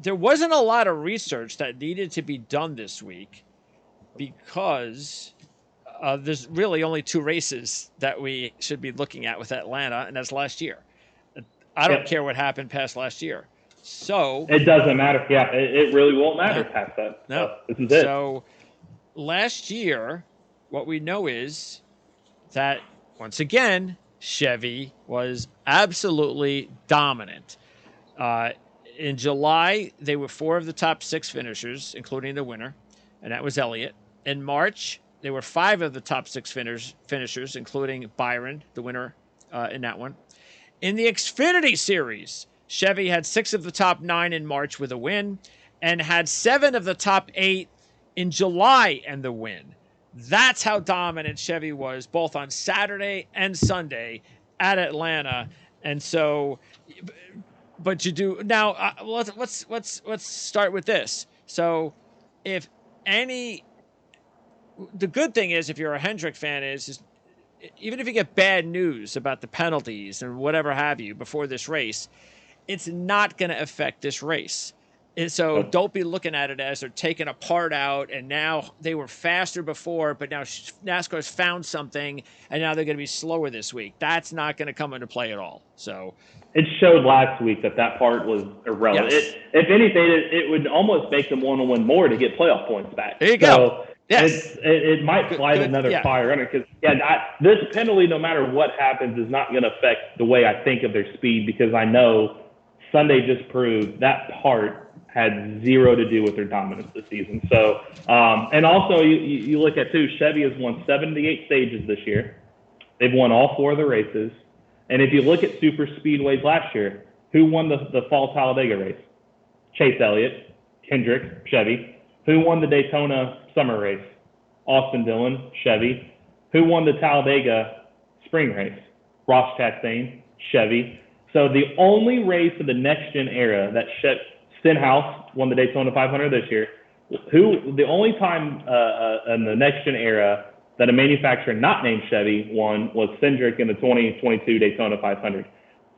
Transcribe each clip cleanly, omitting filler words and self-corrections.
there wasn't a lot of research that needed to be done this week because there's really only 2 races that we should be looking at with Atlanta, and that's last year. I don't care what happened past last year. So it doesn't matter. Yeah, it really won't matter past that. No. So this is it. So last year, what we know is that, once again, Chevy was absolutely dominant. In July, they were 4 of the top 6 finishers, including the winner, and that was Elliott. In March, they were 5 of the top 6 finishers, including Byron, the winner in that one. In the Xfinity Series, Chevy had 6 of the top 9 in March with a win and had 7 of the top 8 in July and the win. That's how dominant Chevy was both on Saturday and Sunday at Atlanta. And so, but you do now. Let's start with this. So, if any, the good thing is, if you're a Hendrick fan, is even if you get bad news about the penalties and whatever have you before this race, it's not going to affect this race. And so don't be looking at it as they're taking a part out and now they were faster before, but now NASCAR's found something and now they're going to be slower this week. That's not going to come into play at all. So it showed last week that part was irrelevant. Yes. If anything, it would almost make them want to win more to get playoff points back. There you go. Yes. It might light another fire under because this penalty, no matter what happens, is not going to affect the way I think of their speed because I know Sunday just proved that part had zero to do with their dominance this season. So, and also you look at too, Chevy has won 78 stages this year. They've won all 4 of the races. And if you look at super speedways last year, who won the Fall Talladega race? Chase Elliott, Hendrick, Chevy. Who won the Daytona summer race? Austin Dillon, Chevy. Who won the Talladega spring race? Ross Chastain, Chevy. So the only race of the next gen era that Stenhouse won the Daytona 500 this year. The only time in the next gen era that a manufacturer not named Chevy won was Cindric in the 2022 Daytona 500.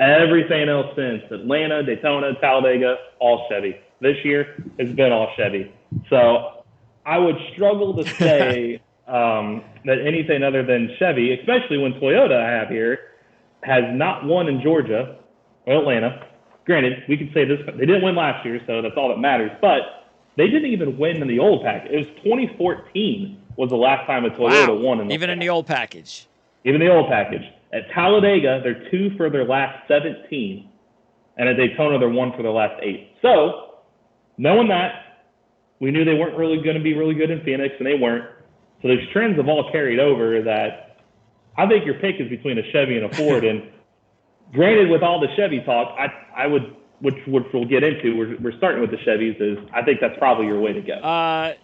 Everything else since Atlanta, Daytona, Talladega, all Chevy. This year has been all Chevy. So I would struggle to say that anything other than Chevy, especially when Toyota I have here, has not won in Georgia or Atlanta. Granted, we could say this, they didn't win last year, so that's all that matters. But they didn't even win in the old package. It was 2014 was the last time a Toyota won. Even in the old package. Even the old package. At Talladega, they're 2 for their last 17. And at Daytona, they're 1 for their last 8. So, knowing that, we knew they weren't really going to be really good in Phoenix, and they weren't. So those trends have all carried over that I think your pick is between a Chevy and a Ford. And granted, with all the Chevy talk, I would, which we'll get into, we're starting with the Chevys, is I think that's probably your way to go.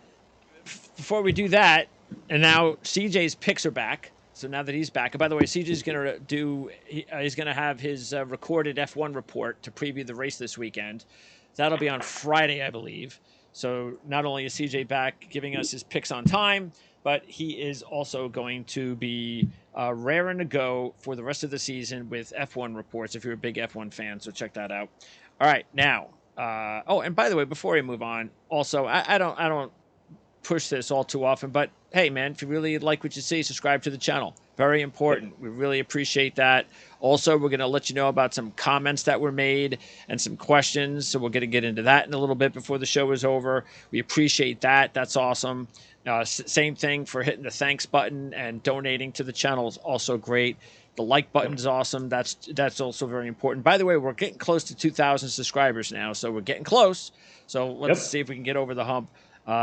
Before we do that, and now CJ's picks are back. So now that he's back, and by the way, CJ's going to he's going to have his recorded F1 report to preview the race this weekend. That'll be on Friday, I believe. So not only is CJ back giving us his picks on time, but he is also going to be raring to go for the rest of the season with F1 reports if you're a big F1 fan. So check that out. All right, now. And by the way, before we move on, also I don't push this all too often, but hey, man, if you really like what you see, subscribe to the channel. Very important. We really appreciate that. Also, we're going to let you know about some comments that were made and some questions. So we're going to get into that in a little bit before the show is over. We appreciate that. That's awesome. Same thing for hitting the thanks button and donating to the channel is also great. The like button is awesome. That's also very important. By the way, we're getting close to 2,000 subscribers now, so we're getting close. So let's see if we can get over the hump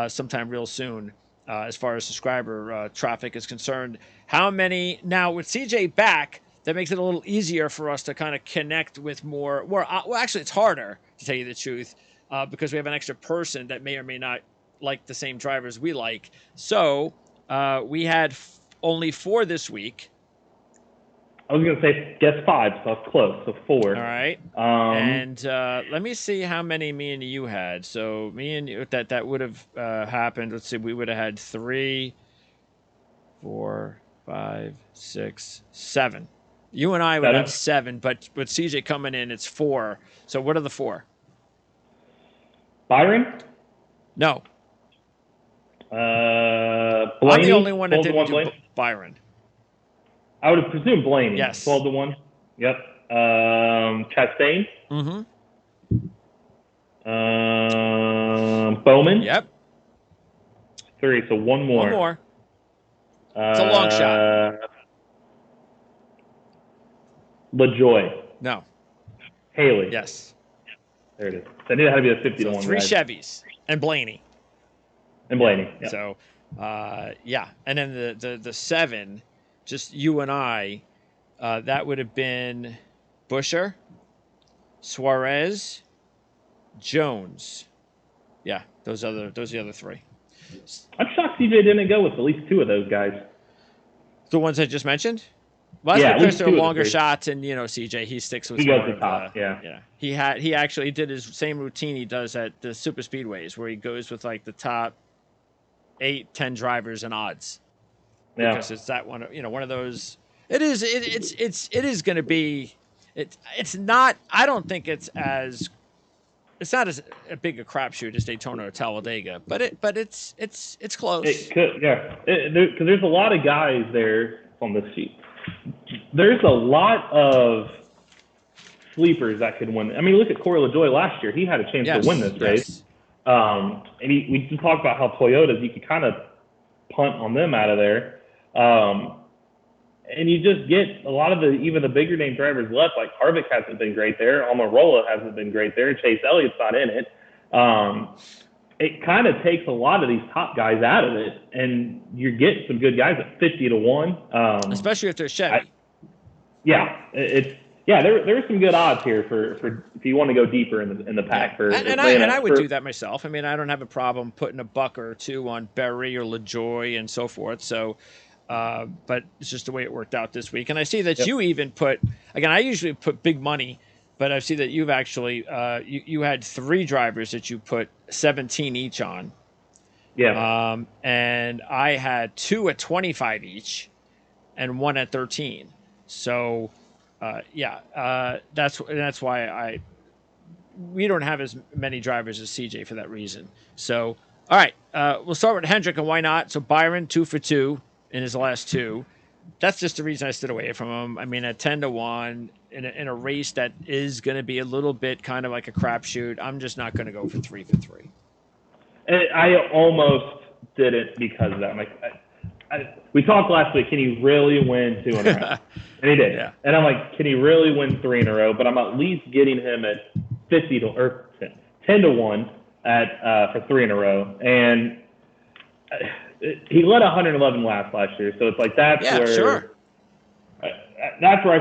sometime real soon. As far as subscriber traffic is concerned. How many now with CJ back? That makes it a little easier for us to kind of connect with more. Well, actually, it's harder to tell you the truth because we have an extra person that may or may not like the same drivers we like. So we had only 4 this week. I was going to say guess 5, so it's close. So 4. All right. And let me see how many me and you had. So me and you, that would have happened. Let's see. We would have had 3, 4, 5, 6, 7. You and I would have 7, but with CJ coming in, it's 4. So what are the 4? Byron? No. Blaney? I'm the only one that didn't do Blaney? Byron. I would have presumed Blaney. Yes. 12-1. Yep. Chastain? Mm-hmm. Bowman? Yep. 3, so one more. One more. It's a long shot. LaJoy? No. Haley? Yes. There it is. So I knew it had to be a 50-1. 3 Chevys and Blaney. And Blaney. Yeah. So, yeah. And then the 7, just you and I, that would have been Busher, Suarez, Jones. Yeah, those are the other 3. I'm shocked CJ didn't go with at least 2 of those guys. The ones I just mentioned? Well, that's because they're longer shots, and CJ, he sticks with more goes to top. Yeah. He actually did his same routine he does at the super speedways, where he goes with like the top 8-10 drivers and odds. Yeah. Because it's that one, one of those. It is going to be. It's not. I don't think it's not as big a crapshoot as Daytona or Talladega, but it's close. It could, yeah. Because there's a lot of guys there on this sheet. There's a lot of sleepers that could win. I mean, look at Corey LaJoy last year. He had a chance to win this race. And we just talked about how Toyotas, you could kind of punt on them out of there. And you just get a lot of even the bigger name drivers left. Like Harvick hasn't been great there. Almirola hasn't been great there. Chase Elliott's not in it. It kind of takes a lot of these top guys out of it, and you get some good guys at 50-1. Especially if they're Chevy. There's some good odds here for if you want to go deeper in the pack for and I would do that myself. I mean, I don't have a problem putting a buck or 2 on Berry or LaJoy and so forth. So, but it's just the way it worked out this week. And I see that you even put, again, I usually put big money, but I see that you've actually you had 3 drivers that you put 17 each on. Yeah. And I had 2 at 25 each, and 1 at 13. So. That's why we don't have as many drivers as CJ for that reason. So, all right, we'll start with Hendrick, and why not? So Byron 2 for 2 in his last 2. That's just the reason I stood away from him. I mean, at 10-1 in a race that is going to be a little bit kind of like a crapshoot, I'm just not going to go for 3 for 3. I almost did it because of that. I'm like, we talked last week, can he really win 2 in a row? And he did. Yeah. And I'm like, can he really win 3 in a row? But I'm at least getting him at 10-1 for 3 in a row. And he led 111 laps last year. So it's like that's where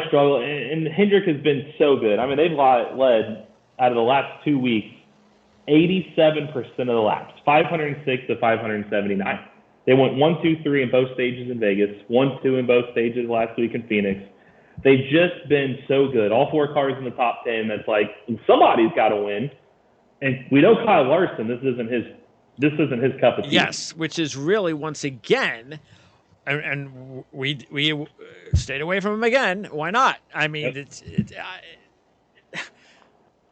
I struggle. And Hendrick has been so good. I mean, they've led out of the last 2 weeks 87% of the laps, 506 to 579. They went 1, 2, 3 in both stages in Vegas, 1, 2 in both stages last week in Phoenix. They've just been so good. All 4 cars in the top 10. That's like somebody's got to win. And we know Kyle Larson. This isn't his cup of tea. Yes, which is really once again, and we stayed away from him again. Why not? I mean,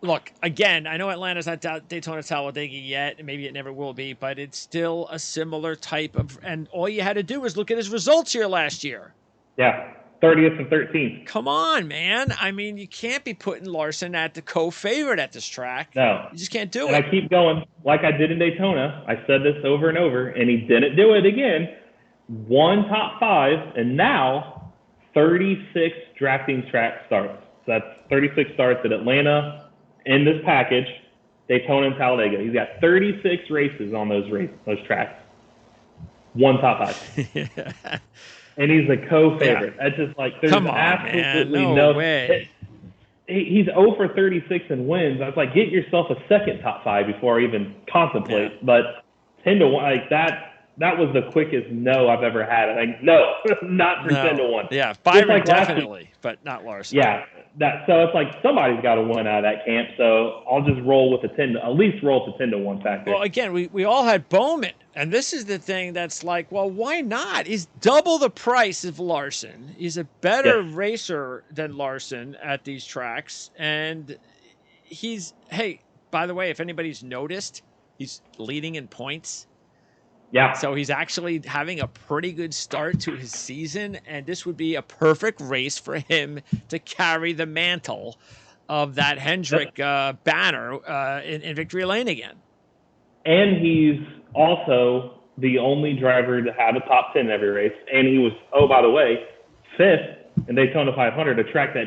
look, again, I know Atlanta's not Daytona Talladega yet, and maybe it never will be, but it's still a similar type of, and all you had to do was look at his results here last year. Yeah, 30th and 13th. Come on, man. I mean, you can't be putting Larson at the co-favorite at this track. No. You just can't do it. And I keep going, like I did in Daytona. I said this over and over, and he didn't do it again. 1 top 5, and now 36 drafting track starts. So that's 36 starts at Atlanta, in this package, Daytona and Talladega. He's got 36 races on those tracks. 1 top 5. And he's a co-favorite. That's just like, there's absolutely no way. He's 0 for 36 and wins. I was like, get yourself a second top 5 before I even contemplate. Yeah. But 10-1, like that was the quickest no I've ever had. I'm like, no, not for 10-1. Yeah, Byron definitely, but not Larson. Yeah. So it's like somebody's got to win out of that camp. So I'll just roll with at least roll with the 10-1 factor. Well, again, we all had Bowman, and this is the thing that's like, well, why not? He's double the price of Larson. He's a better racer than Larson at these tracks, and by the way, if anybody's noticed, he's leading in points. Yeah. So he's actually having a pretty good start to his season, and this would be a perfect race for him to carry the mantle of that Hendrick banner in victory lane again. And he's also the only driver to have a top 10 in every race. And he was, oh, by the way, 5th in Daytona 500, a track that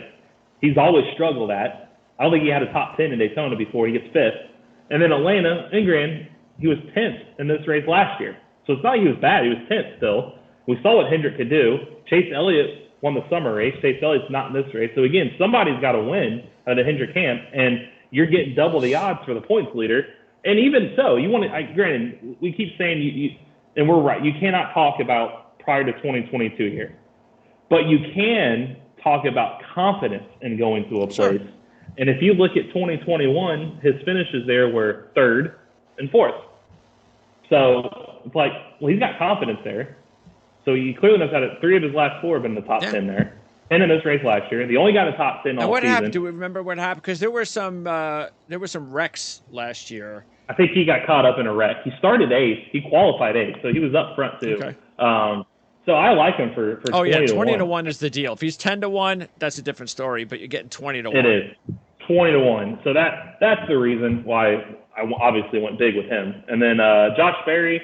he's always struggled at. I don't think he had a top 10 in Daytona before he gets 5th. And then Atlanta, Ingrid, he was 10th in this race last year. So it's not like he was bad. He was 10th still. We saw what Hendrick could do. Chase Elliott won the summer race. Chase Elliott's not in this race. So, again, somebody's got to win out of the Hendrick camp, and you're getting double the odds for the points leader. And even so, you want to, granted, we keep saying, and we're right, you cannot talk about prior to 2022 here. But you can talk about confidence in going to a place. Sure. And if you look at 2021, his finishes there were 3rd and 4th. So it's like, well, he's got confidence there. So he clearly knows how to. 3 of his last 4 have been in the top 10 there. And in this race last year, the only guy in the top 10 all season. And what happened? Do we remember what happened? Because there were some wrecks last year. I think he got caught up in a wreck. He started 8th. He qualified 8th, so he was up front too. Okay. So I like him for 20 to 1. 20 to 1 is the deal. If he's 10 to 1, that's a different story. But you're getting 20 to 1. It is 20 to 1. So that's the reason why I obviously went big with him. And then Josh Berry,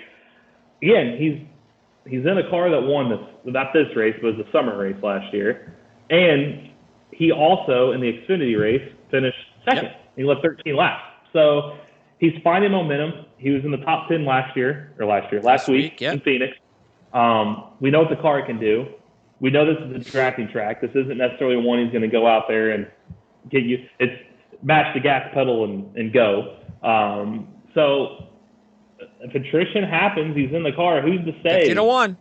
again, he's in a car that won not this race, but it was the summer race last year. And he also, in the Xfinity race, finished 2nd. Yep. He led 13 laps. So he's finding momentum. He was in the top 10 last week yep. in Phoenix. We know what the car can do. We know this is a drafting track. This isn't necessarily one he's going to go out there and get you. It's mash the gas pedal and go. So if attrition happens, he's in the car. Who's to say? 50 to 1.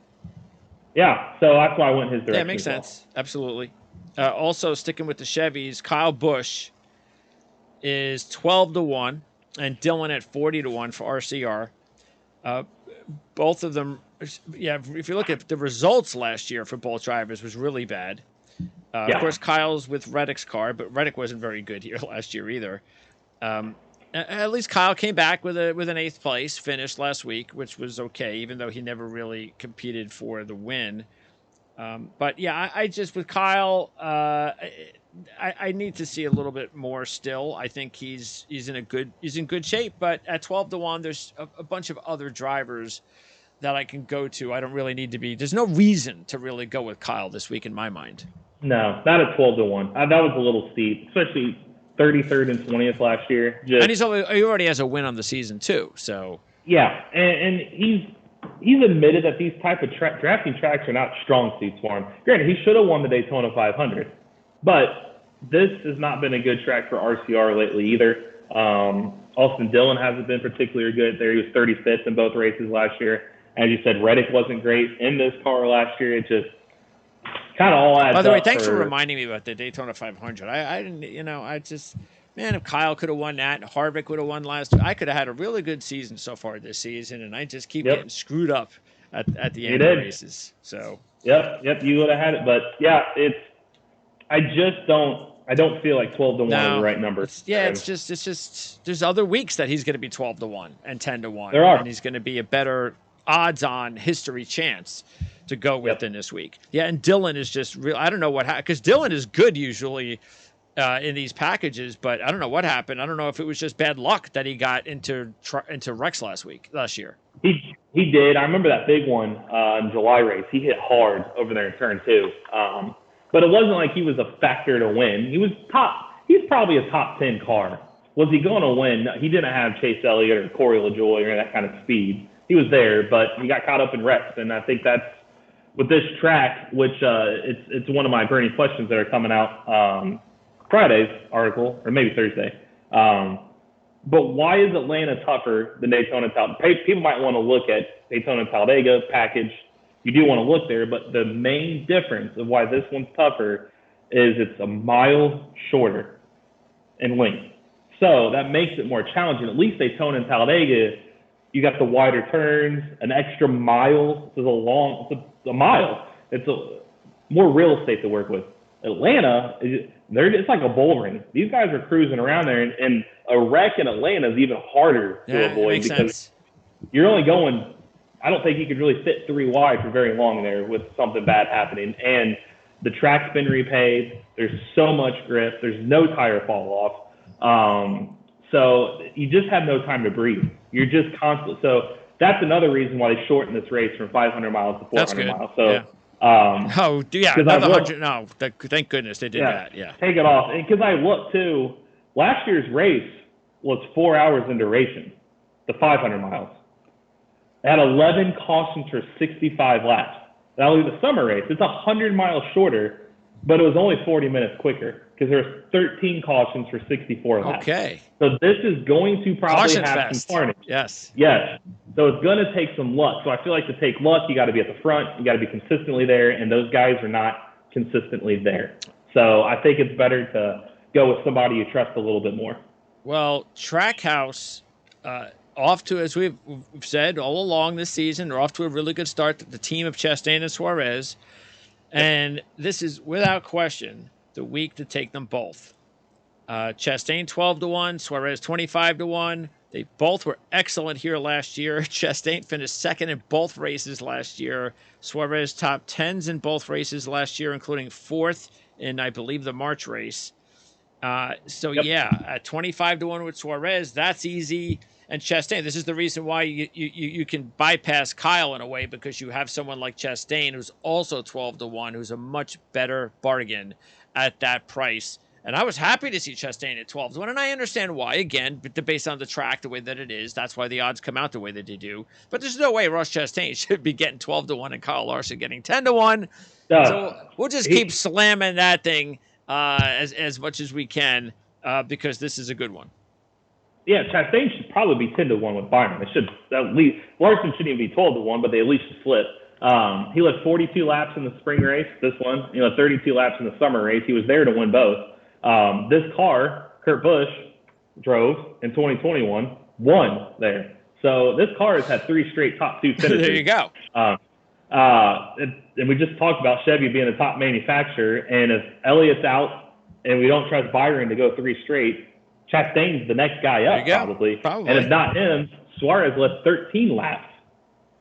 Yeah, so that's why I went his direction. Yeah, it makes sense. Absolutely. Also, sticking with the Chevys, Kyle Busch is 12 to 1, and Dylan at 40 to 1 for RCR. Both of them, if you look at the results last year for both drivers, was really bad. Of course, Kyle's with Reddick's car, but Reddick wasn't very good here last year either. At least Kyle came back with an 8th place finish last week, which was okay, even though he never really competed for the win. But yeah, I just with Kyle, I need to see a little bit more still. I think he's in good shape, but at 12 to 1, there's a bunch of other drivers that I can go to. I don't really need to be. There's no reason to really go with Kyle this week in my mind. No, not at 12 to 1. That was a little steep, especially 33rd and 20th last year. And he already has a win on the season too. So yeah, and he's admitted that these type of drafting tracks are not strong suits for him. Granted, he should have won the Daytona 500, but this has not been a good track for RCR lately either. Austin Dillon hasn't been particularly good there. He was 35th in both races last year. As you said, Reddick wasn't great in this car last year. It just kind of all adds up. By the way, thanks for reminding me about the Daytona 500. I didn't, if Kyle could have won that and Harvick would have won last week, I could have had a really good season so far this season, and I just keep getting screwed up at the end of the races. So Yep, you would have had it. But yeah, I don't feel like 12 to 1 is the right number. It's just there's other weeks that he's going to be 12 to 1 and 10 to 1. There are. And he's going to be a better odds on history chance to go with in this week. Yeah, and Dylan is just real. I don't know what happened, because Dylan is good usually in these packages, but I don't know what happened. I don't know if it was just bad luck that he got into wrecks last year. He did. I remember that big one in July race. He hit hard over there in turn 2. But it wasn't like he was a factor to win. He's probably a top 10 car. Was he going to win? He didn't have Chase Elliott or Corey LaJoie or that kind of speed. He was there, but he got caught up in wrecks, and I think that's with this track, which it's one of my burning questions that are coming out Friday's article, or maybe Thursday. But why is Atlanta tougher than Daytona and Talladega? People might want to look at Daytona and Talladega package. You do want to look there, but the main difference of why this one's tougher is it's a mile shorter in length. So that makes it more challenging. At least Daytona and Talladega, you got the wider turns, an extra mile. It's a mile. It's more real estate to work with. Atlanta, it's like a bull ring. These guys are cruising around there, and a wreck in Atlanta is even harder to avoid because you're only going. I don't think you could really fit 3 wide for very long there with something bad happening. And the track's been repaved. There's so much grip. There's no tire fall off. So you just have no time to breathe. You're just constant. So that's another reason why they shortened this race from 500 miles to 400 miles. So. Another 100. No, thank goodness they did that. Yeah. Take it off. Because I looked too, last year's race was 4 hours in duration, the 500 miles. It had 11 cautions for 65 laps. Now, the summer race, it's 100 miles shorter, but it was only 40 minutes quicker because there was 13 cautions for 64 laps. Okay. So this is going to probably Caution have fest. some carnage. Yes. So it's going to take some luck. So I feel like to take luck, you got to be at the front. You got to be consistently there, and those guys are not consistently there. So I think it's better to go with somebody you trust a little bit more. Well, Trackhouse, off to, as we've said all along this season, they're off to a really good start. The team of Chastain and Suarez. And this is, without question, the week to take them both. Chastain 12-1, Suarez 25-1. They both were excellent here last year. Chastain finished second in both races last year. Suarez top 10s in both races last year, including fourth in, I believe, the March race. At 25-1 with Suarez, that's easy. And Chastain, this is the reason why you can bypass Kyle in a way, because you have someone like Chastain who's also 12-1, who's a much better bargain at that price. And I was happy to see Chastain at 12-1, and I understand why. Again, based on the track, the way that it is, that's why the odds come out the way that they do. But there's no way Ross Chastain should be getting 12-1 and Kyle Larson getting 10-1. So we'll just keep slamming that thing as much as we can because this is a good one. Yeah, Chastain should probably be 10-1 with Byron. It should at least Larson shouldn't even be 12-1, but they at least should flip. He led 42 laps in the spring race. This one, 32 laps in the summer race. He was there to win both. This car, Kurt Busch drove in 2021, won there. So this car has had 3 straight top 2 finishes. There you go. And we just talked about Chevy being the top manufacturer. And if Elliott's out and we don't trust Byron to go 3 straight, Chastain's the next guy up probably. And if not him, Suarez led 13 laps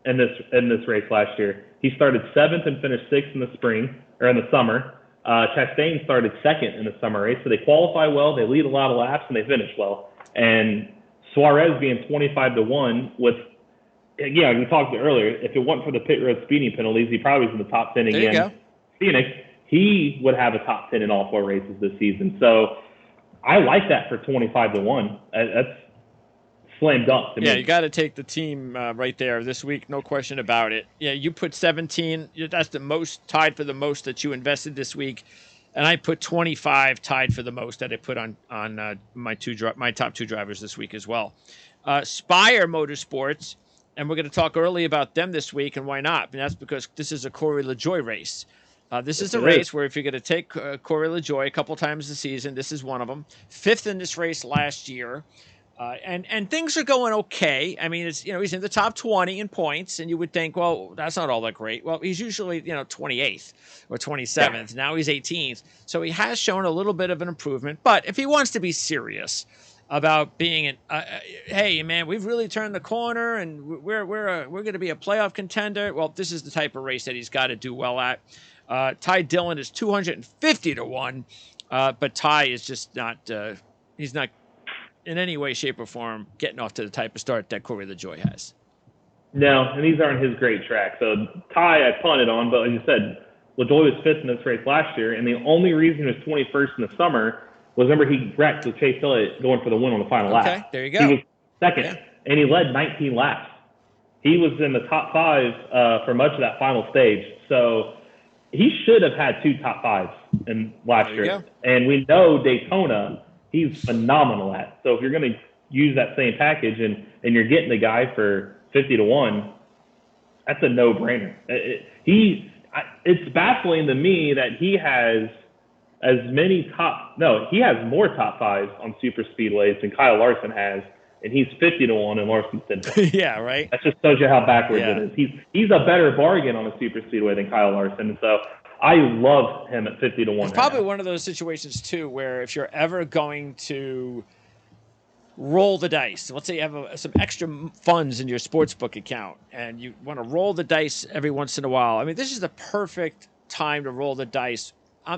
in this race last year. He started 7th and finished 6th in the spring or in the summer. Chastain started 2nd in the summer race, so they qualify well, they lead a lot of laps, and they finish well. And Suarez being 25-1 with, we talked earlier, if it wasn't for the pit road speeding penalties, he probably was in the top 10 again. Phoenix, he would have a top 10 in all 4 races this season. So I like that for 25-1. That's slam dunk to me. Yeah, you got to take the team right there this week, no question about it. Yeah, you put 17. That's the most, tied for the most that you invested this week, and I put 25 tied for the most that I put on my top 2 drivers this week as well. Spire Motorsports, and we're going to talk early about them this week, and why not? And that's because this is a Corey LaJoie race. This is a race where if you're going to take Corey LaJoie a couple times this season, this is one of them. 5th in this race last year. And things are going okay. I mean, it's he's in the top 20 in points, and you would think, well, that's not all that great. Well, he's usually 28th or 27th. Yeah. Now he's 18th, so he has shown a little bit of an improvement. But if he wants to be serious about being hey man, we've really turned the corner, and we're going to be a playoff contender. Well, this is the type of race that he's got to do well at. Ty Dillon is 250-1, but Ty is just not. He's not in any way, shape, or form getting off to the type of start that Corey LaJoie has. No, and these aren't his great tracks. So Ty I punted on, but like you said, LaJoie was 5th in this race last year, and the only reason he was 21st in the summer was, remember, he wrecked with Chase Elliott going for the win on the final lap. Okay, there you go. He was 2nd, and he led 19 laps. He was in the top 5 for much of that final stage. So he should have had 2 top 5s in last year. And we know Daytona, he's phenomenal at. So if you're going to use that same package and you're getting the guy for 50-1, that's a no-brainer. It's baffling to me that he has he has more top 5s on super speedways than Kyle Larson has, and he's 50-1 and Larson's 10. Yeah, right. That just shows you how backwards it is. He's a better bargain on a super speedway than Kyle Larson. And so I love him at 50 to 1. It's probably one of those situations too where if you're ever going to roll the dice, let's say you have some extra funds in your sportsbook account and you want to roll the dice every once in a while. I mean, this is the perfect time to roll the dice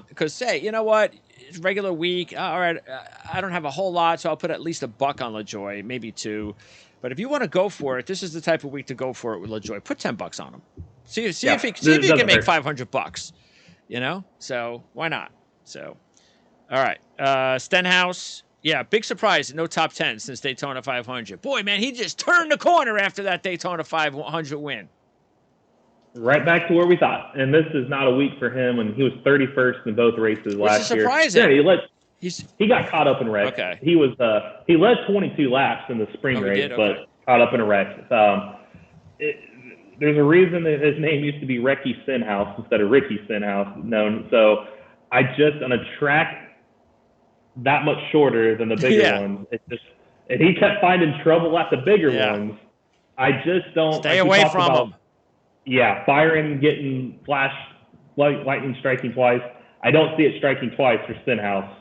because say, you know what, it's regular week. All right, I don't have a whole lot, so I'll put at least $1 on LaJoy, maybe 2. But if you want to go for it, this is the type of week to go for it with LaJoy. Put $10 on him. See if you can make $500. You know, so why not? So, all right, Stenhouse. Yeah, big surprise. No top 10 since Daytona 500. Boy, man, he just turned the corner after that Daytona 500 win. Right back to where we thought. And this is not a week for him. And he was 31st in both races last year. Surprising. Yeah, he got caught up in wrecks. Okay. He led 22 laps in the spring race, but caught up in a wreck. There's a reason that his name used to be Ricky Stenhouse instead of Ricky Stenhouse known. So on a track that much shorter than the bigger ones, and he kept finding trouble at the bigger ones. I just don't stay away from him. Yeah, firing, getting lightning striking twice. I don't see it striking twice for Stenhouse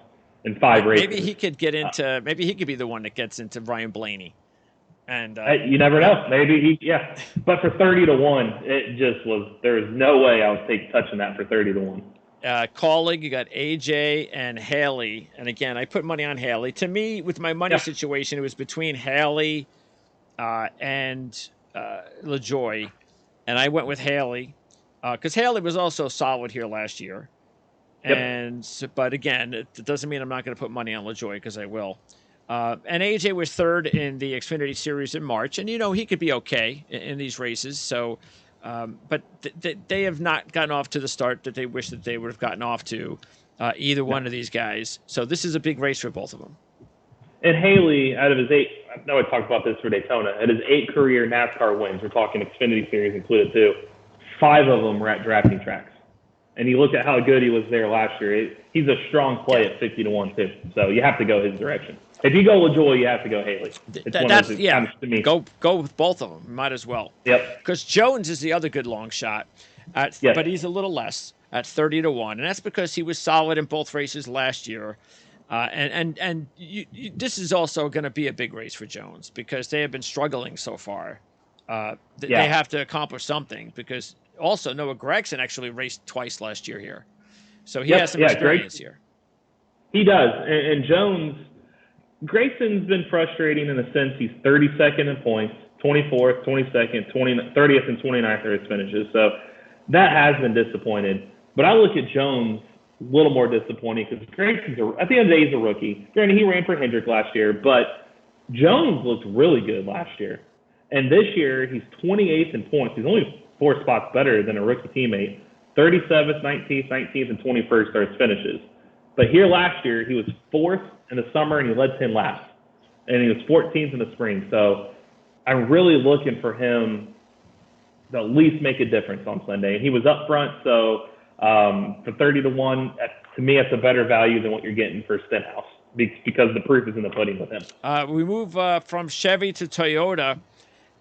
in 5 races. Maybe he could maybe he could be the one that gets into Ryan Blaney. And you never know. Maybe But for 30 to 1, it just was. There was no way I was touching that for 30 to 1. Calling, you got AJ and Haley, and again, I put money on Haley. To me, with my money situation, it was between Haley and LaJoy, and I went with Haley because Haley was also solid here last year. Yep. But again, it doesn't mean I'm not going to put money on LaJoy because I will. And AJ was 3rd in the Xfinity Series in March, and he could be okay in these races. So, but they have not gotten off to the start that they wish that they would have gotten off to, either one of these guys. So this is a big race for both of them. And Haley, out of his 8, I know I talked about this for Daytona, at his 8 career NASCAR wins, we're talking Xfinity Series included too, 5 of them were at drafting tracks. And you look at how good he was there last year. He's a strong play at 50 to 1 too. So you have to go his direction. If you go LaJoy, you have to go Haley. To me. Go with both of them. Might as well. Yep. Because Jones is the other good long shot, but he's a little less at 30 to 1, and that's because he was solid in both races last year. This is also going to be a big race for Jones because they have been struggling so far. They have to accomplish something because also Noah Gragson actually raced twice last year here, so he has some experience here. He does, and Jones. Grayson's been frustrating in the sense he's 32nd in points, 24th, 22nd, 30th, and 29th are his finishes. So that has been disappointed. But I look at Jones a little more disappointing because Grayson's, at the end of the day, he's a rookie. Granted, he ran for Hendrick last year, but Jones looked really good last year. And this year, he's 28th in points. He's only 4 spots better than a rookie teammate. 37th, 19th, and 21st are his finishes. But here last year, he was 4th in the summer, and he led 10 laps. And he was 14th in the spring. So I'm really looking for him to at least make a difference on Sunday. And he was up front, so for 30 to 1, to me, that's a better value than what you're getting for Stenhouse because the proof is in the pudding with him. We move from Chevy to Toyota,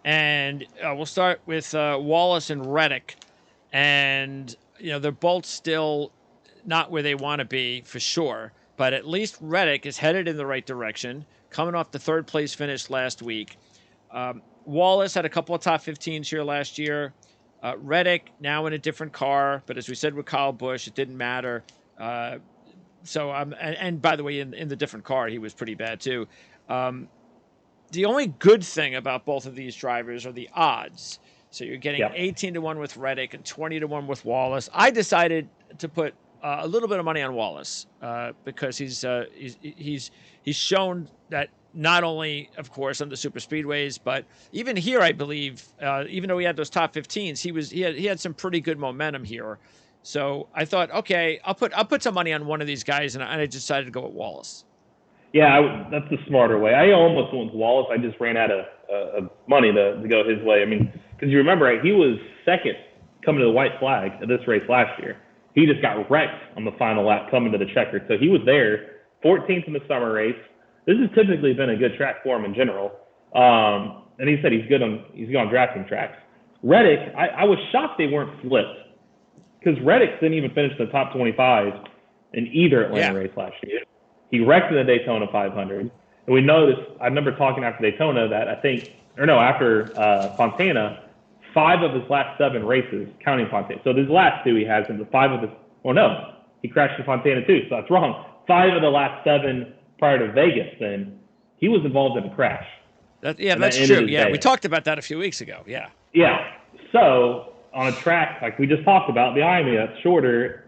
and we'll start with Wallace and Reddick. And, they're both still not where they want to be for sure, but at least Reddick is headed in the right direction, coming off the 3rd place finish last week. Wallace had a couple of top 15s here last year. Reddick now in a different car, but as we said with Kyle Busch, it didn't matter. And by the way, in the different car, he was pretty bad too. The only good thing about both of these drivers are the odds. So you're getting 18 to 1 with Reddick and 20 to 1 with Wallace. I decided to put a little bit of money on Wallace because he's shown that not only, of course, on the super speedways, but even here, I believe, even though he had those top 15s, he had some pretty good momentum here. So I thought, okay, I'll put some money on one of these guys, and I decided to go with Wallace. Yeah, that's the smarter way. I almost went with Wallace. I just ran out of money to go his way. I mean, because you remember, he was 2nd coming to the white flag at this race last year. He just got wrecked on the final lap coming to the checker. So he was there, 14th in the summer race. This has typically been a good track for him in general. And he said he's good on drafting tracks. Reddick, I was shocked they weren't flipped. because Reddick didn't even finish in the top 25 in either Atlanta race last year. He wrecked in the Daytona 500. And we noticed, I remember talking after Daytona that after Fontana, 5 of his last 7 races, counting Fontana. So these last 2 he has, and the 5 of his, he crashed in Fontana too, so that's wrong. 5 of the last 7 prior to Vegas, then he was involved in a crash. That's true. Yeah, we talked about that a few weeks ago. Yeah. Yeah. So on a track like we just talked about behind me, that's shorter.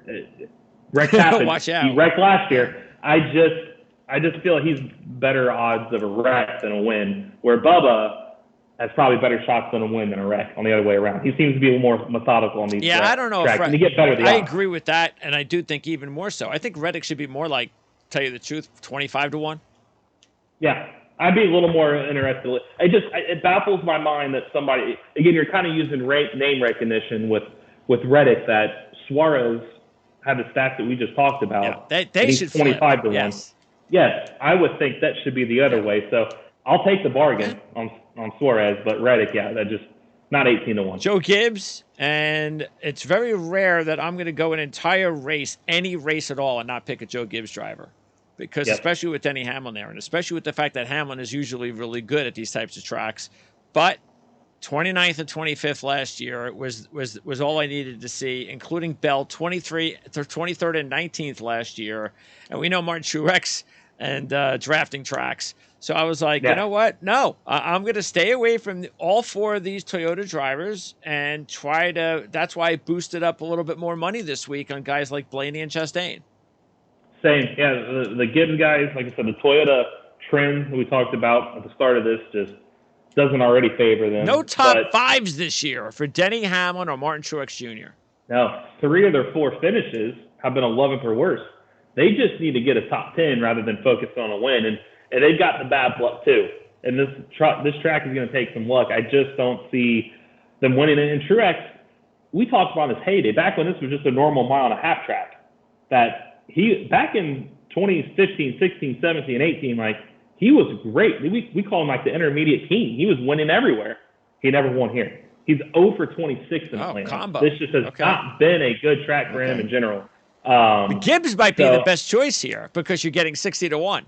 Wrecks happened. Watch out. He wrecked last year. I just feel he's better odds of a wreck than a win, where Bubba has probably better shots than a win than a wreck on the other way around. He seems to be a little more methodical on these I don't know tracks. If and get better I agree with that, and I do think even more so. I think Reddick should be more like, tell you the truth, 25-1. Yeah. I'd be a little more interested. It baffles my mind that somebody, again, you're kind of using name recognition with Reddick, that Suarez had the stats that we just talked about. Yeah, they should 25-1. Yes. Yes, I would think that should be the other way. So I'll take the bargain on Suarez, but Reddick, that just not 18-1. Joe Gibbs, and it's very rare that I'm going to go an entire race, any race at all, and not pick a Joe Gibbs driver. Because especially with Denny Hamlin there, and especially with the fact that Hamlin is usually really good at these types of tracks. But 29th and 25th last year was all I needed to see, including Bell, 23rd and 19th last year. And we know Martin Truex and drafting tracks. So I was like, you know what? No, I'm going to stay away from all 4 of these Toyota drivers and try to – that's why I boosted up a little bit more money this week on guys like Blaney and Chastain. Same. Yeah, the Gibbs guys, like I said, the Toyota trend that we talked about at the start of this just doesn't already favor them. No top 5s this year for Denny Hamlin or Martin Truex Jr. No, 3 of their 4 finishes have been 11th or worse. They just need to get a top 10 rather than focus on a win. And they've got the bad luck too. And this track is going to take some luck. I just don't see them winning. And Truex, we talked about his heyday, back when this was just a normal mile-and-a-half track, that he back in 2015, 16, 17, 18, he was great. We call him like the intermediate king. He was winning everywhere. He never won here. He's 0 for 26 in Atlanta. Combo. This just has not been a good track for him in general. Gibbs might be the best choice here because you're getting 60-1.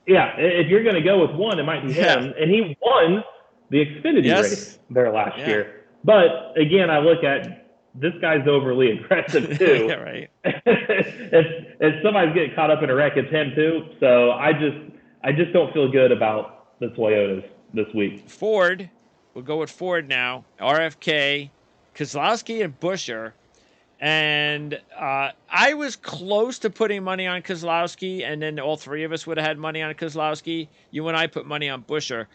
Yeah, if you're going to go with one, it might be him. And he won the Xfinity race there last year. But again, I look at this guy's overly aggressive too. Yeah, right. if somebody's getting caught up in a wreck, it's him too. So I just don't feel good about the Toyotas this week. Ford, we'll go with Ford now. RFK, Keselowski, and Buescher. And I was close to putting money on Keselowski, and then all 3 of us would have had money on Keselowski. You and I put money on Buescher.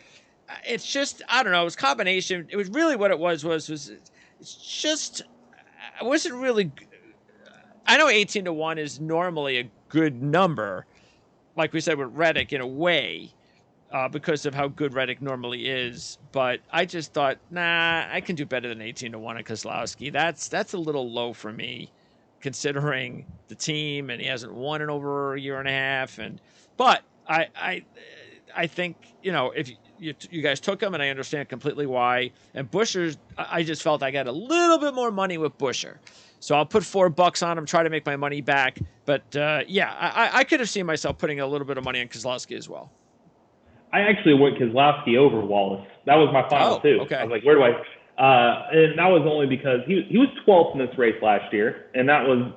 It's just, I don't know, it was a combination. It was really what it was it's just, I wasn't really, I know 18-1 is normally a good number, like we said with Reddick in a way, because of how good Reddick normally is. But I just thought, I can do better than 18-1 at Keselowski. That's a little low for me, considering the team, and he hasn't won in over a year and a half. But I think, if you guys took him, and I understand completely why. And Buescher's, I just felt I got a little bit more money with Buescher. So I'll put $4 on him, try to make my money back. But I could have seen myself putting a little bit of money on Keselowski as well. I actually went Keselowski over Wallace. That was my final too. Okay. I was like, where do I? And that was only because he was 12th in this race last year, and that was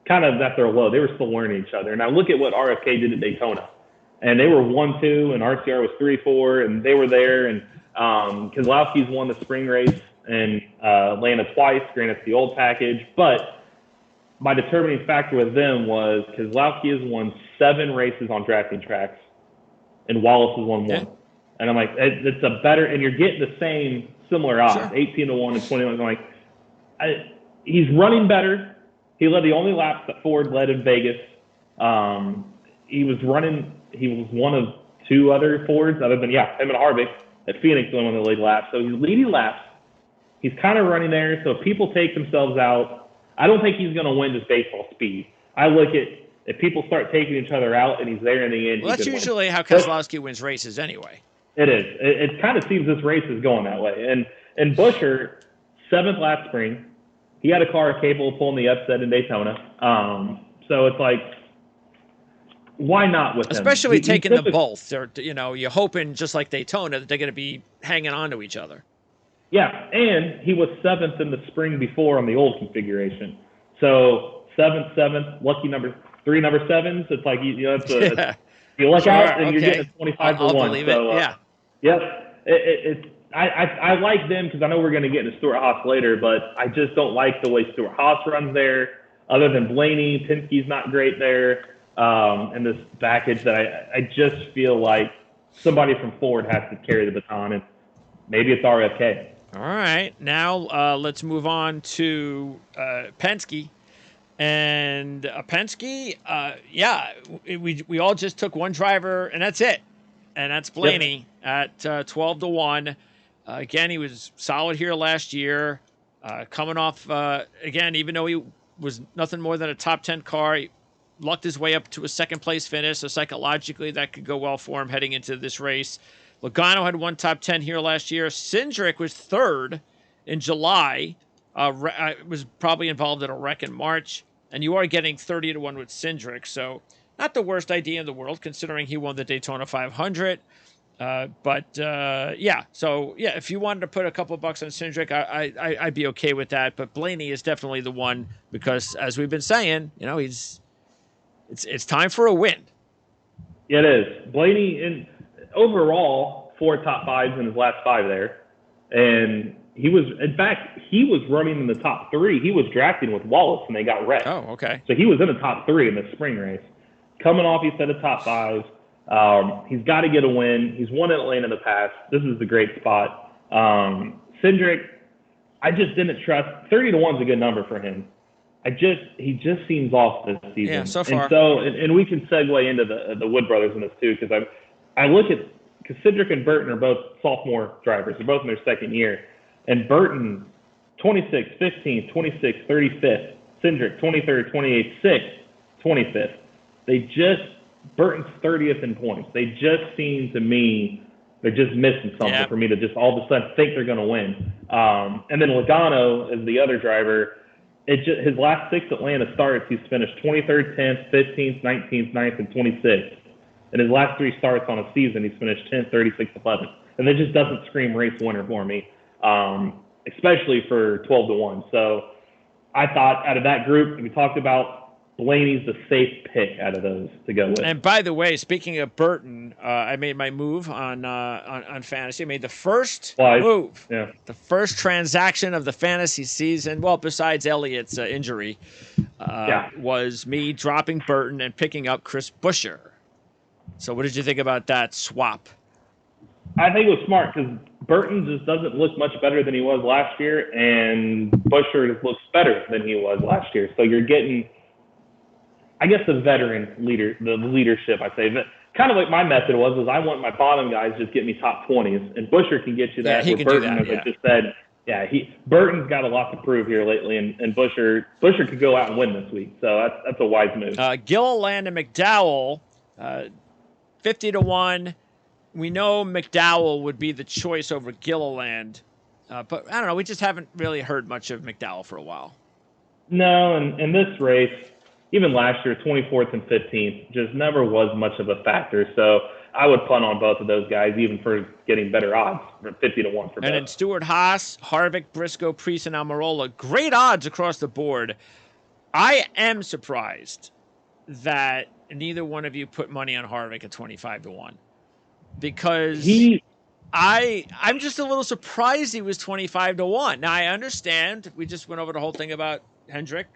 kind of at their low. They were still learning each other. And I look at what RFK did at Daytona, and they were 1-2, and RCR was 3-4, and they were there. And Keselowski's won the spring race in Atlanta twice. Granted, it's the old package, but my determining factor with them was Keselowski has won 7 races on drafting tracks, and Wallace has won 1. Yeah. And I'm like, it's a better, and you're getting the same similar odds, 18-1 and 21. I'm like, he's running better. He led the only laps that Ford led in Vegas. He was one of 2 other Fords other than, him and Harvick at Phoenix, the only one that led laps. So he's leading laps. He's kind of running there. So if people take themselves out, I don't think he's going to win just baseball speed. I look at, if people start taking each other out and he's there in the end, well, that's usually how Keselowski wins races anyway. It is. It kind of seems this race is going that way. And Buescher, 7th last spring, he had a car capable of pulling the upset in Daytona. So it's like, why not with him? Especially taking them both. Or, you're hoping, just like Daytona, that they're going to be hanging on to each other. Yeah, and he was 7th in the spring before on the old configuration. So 7th, lucky number 3 number 7s. It's like, you look out and you're getting a 25 to 1. I'll believe it. Yeah. Yep. I like them because I know we're going to get into Stuart Haas later, but I just don't like the way Stuart Haas runs there. Other than Blaney, Penske's not great there. And this package that I just feel like somebody from Ford has to carry the baton, and maybe it's RFK. All right. Now let's move on to Penske. And Penske, we all just took one driver, and that's it. And that's Blaney at 12 to 1. Again, he was solid here last year. Coming off, again, even though he was nothing more than a top 10 car, he lucked his way up to a second-place finish, so psychologically that could go well for him heading into this race. Logano had one top 10 here last year. Cindric was third in July. Was probably involved in a wreck in March. And you are getting 30 to 1 with Cindric, so not the worst idea in the world, considering he won the Daytona 500. If you wanted to put a couple bucks on Cindric, I'd be okay with that. But Blaney is definitely the one because, as we've been saying, it's time for a win. It is. Blaney, in overall, 4 top 5s in his last 5 there. And he was running in the top 3. He was drafting with Wallace and they got wrecked. Oh, okay. So he was in the top 3 in the spring race. Coming off, he set a top 5. He's got to get a win. He's won Atlanta in the past. This is a great spot. Cindric, I just didn't trust. 30 to 1 is a good number for him. He just seems off this season. Yeah, so far. And we can segue into the Wood brothers in this too, because I look at, because Cindric and Burton are both sophomore drivers. They're both in their second year. And Burton, 26th, 15th, 26th, 35th. Cindric, 23rd, 28th, 6th, 25th. Burton's 30th in points. They just seem to me, they're just missing something for me to just all of a sudden think they're going to win. And then Logano is the other driver. His last 6 Atlanta starts, he's finished 23rd, 10th, 15th, 19th, 9th, and 26th. In his last 3 starts on a season, he's finished 10th, 36th, 11th. And it just doesn't scream race winner for me, especially for 12 to 1. So I thought out of that group, we talked about Blaney's the safe pick out of those to go with. And by the way, speaking of Burton, I made my move on fantasy. I made the first move, the first transaction of the fantasy season. Well, besides Elliott's injury, was me dropping Burton and picking up Chris Buescher. So what did you think about that swap? I think it was smart because Burton just doesn't look much better than he was last year, and Buescher just looks better than he was last year. So you're getting, I guess, the veteran leadership, I say. But kind of like my method was I want my bottom guys just get me top 20s, and Buescher can get you that. Yeah, he can Burton, do that, as I just said, Burton's got a lot to prove here lately, and Buescher could go out and win this week. So that's a wise move. Gilliland and McDowell, 50 to 1. We know McDowell would be the choice over Gilliland, but I don't know. We just haven't really heard much of McDowell for a while. No, and in this race, even last year, 24th and 15th, just never was much of a factor. So I would punt on both of those guys, even for getting better odds, for 50 to 1 for both. And then Stewart Haas, Harvick, Briscoe, Preece, and Almirola. Great odds across the board. I am surprised that neither one of you put money on Harvick at 25 to 1. Because I'm just a little surprised he was 25 to 1. Now, I understand we just went over the whole thing about Hendrick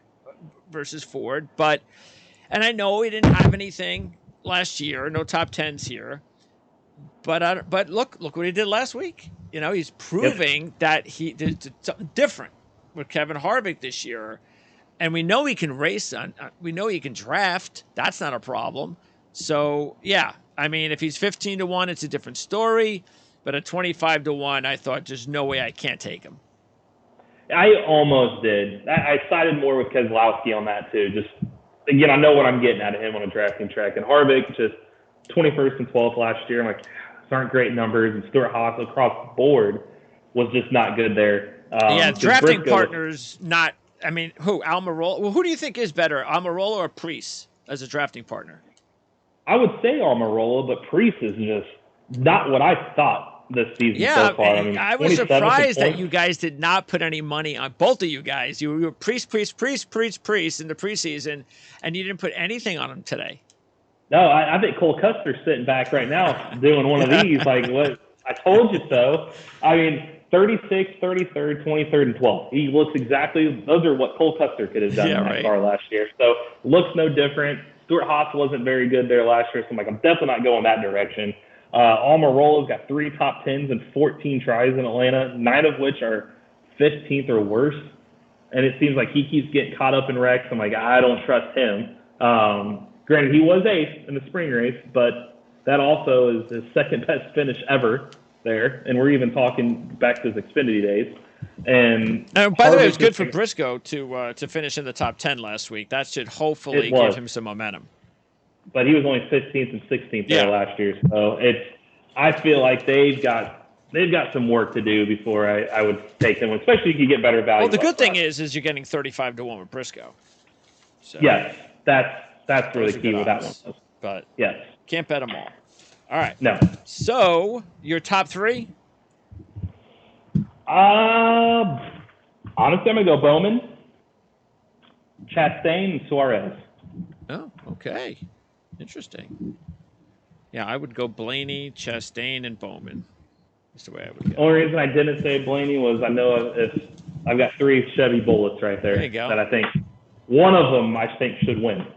versus Ford, and I know he didn't have anything last year, no top 10s here, but look what he did last week. He's proving that he did something different with Kevin Harvick this year, and we know he can race, we know he can draft. That's not a problem. So, yeah. I mean, if he's 15 to 1, it's a different story. But at 25 to 1, I thought there's no way I can't take him. I almost did. I sided more with Keselowski on that too. Just again, I know what I'm getting out of him on a drafting track. And Harvick, just 21st and 12th last year. I'm like, these aren't great numbers. And Stuart Haas across the board was just not good there. Drafting partners not I mean, who? Almirola? Well, who do you think is better, Almirola or Preece as a drafting partner? I would say Almirola, but Preece is just not what I thought this season so far. I mean, I was surprised that you guys did not put any money on both of you guys. You were Preece in the preseason, and you didn't put anything on him today. No, I think Cole Custer's sitting back right now doing one of these. Like, what? I told you so. I mean, 36th, 33rd, 23rd, and 12th. He looks exactly – those are what Cole Custer could have done in that car last year. So, looks no different. Stuart Haas wasn't very good there last year, so I'm like, I'm definitely not going that direction. Almirola's got 3 top 10s and 14 tries in Atlanta, 9 of which are 15th or worse. And it seems like he keeps getting caught up in wrecks. I'm like, I don't trust him. Granted, he was 8th in the spring race, but that also is his second best finish ever there. And we're even talking back to his Xfinity days. And by the way, it was good for Briscoe to finish in the top 10 last week. That should hopefully give him some momentum. But he was only 15th and 16th there last year, so I feel like they've got some work to do before I would take them, especially if you get better value. Well, the good thing is you're getting 35-1 with Briscoe. So yes, that's really key with that one. But yes, can't bet them all. All right. No. So your top 3? Honestly, I'm gonna go Bowman, Chastain, and Suarez. Oh, okay. Interesting. Yeah, I would go Blaney, Chastain, and Bowman. That's the way I would go. The only reason I didn't say Blaney was I know if I've got 3 Chevy Bullets right there, There you go. that I think one of them should win.